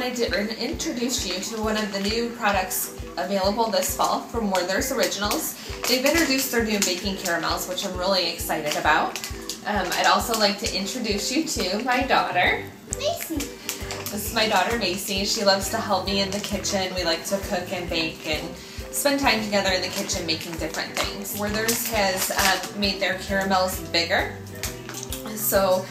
wanted to introduce you to one of the new products available this fall from Werther's Originals. They've introduced their new baking caramels, which I'm really excited about. I'd also like to introduce you to my daughter, Macy. This is my daughter, Macy. She loves to help me in the kitchen. We like to cook and bake and spend time together in the kitchen making different things. Werther's has made their caramels bigger. So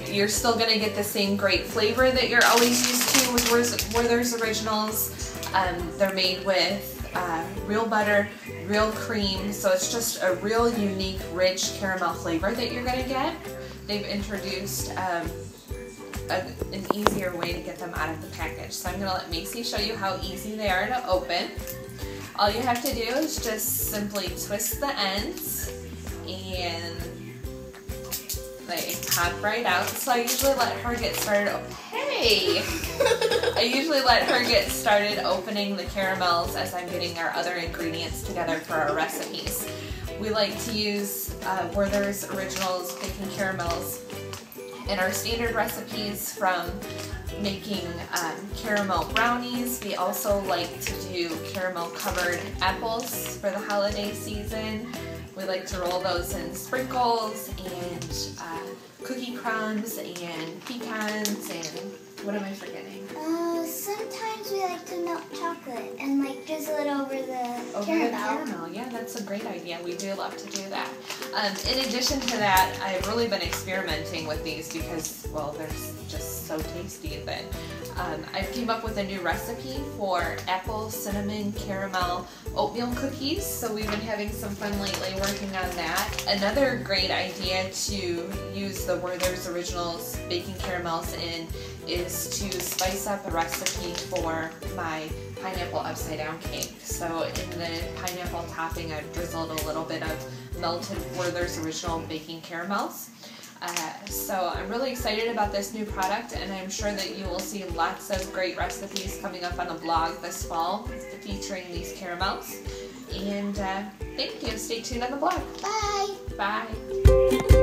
you're still going to get the same great flavor that you're always used to with Werther's Originals. They're made with real butter, real cream, so it's just a real unique, rich caramel flavor that you're going to get. They've introduced an easier way to get them out of the package. So I'm going to let Macy show you how easy they are to open. All you have to do is just simply twist the ends and they pop right out. So I usually let her get started. I usually let her get started opening the caramels as I'm getting our other ingredients together for our recipes. We like to use Werther's Originals baking caramels in our standard recipes, from making caramel brownies. We also like to do caramel covered apples for the holiday season. We like to roll those in sprinkles and cookie crumbs and pecans and what am I forgetting? Sometimes we like to melt chocolate and like drizzle it over the caramel. Yeah, that's a great idea. We do love to do that. In addition to that, I've really been experimenting with these because, well, they're just so tasty that I came up with a new recipe for apple, cinnamon, caramel, oatmeal cookies. So we've been having some fun lately working on that. Another great idea to use the Werther's Originals baking caramels in is to spice up a recipe for my pineapple upside down cake. So in the pineapple topping, I've drizzled a little bit of melted Werther's Original baking caramels. So I'm really excited about this new product, and I'm sure that you will see lots of great recipes coming up on the blog this fall featuring these caramels. And thank you. Stay tuned on the blog. Bye. Bye.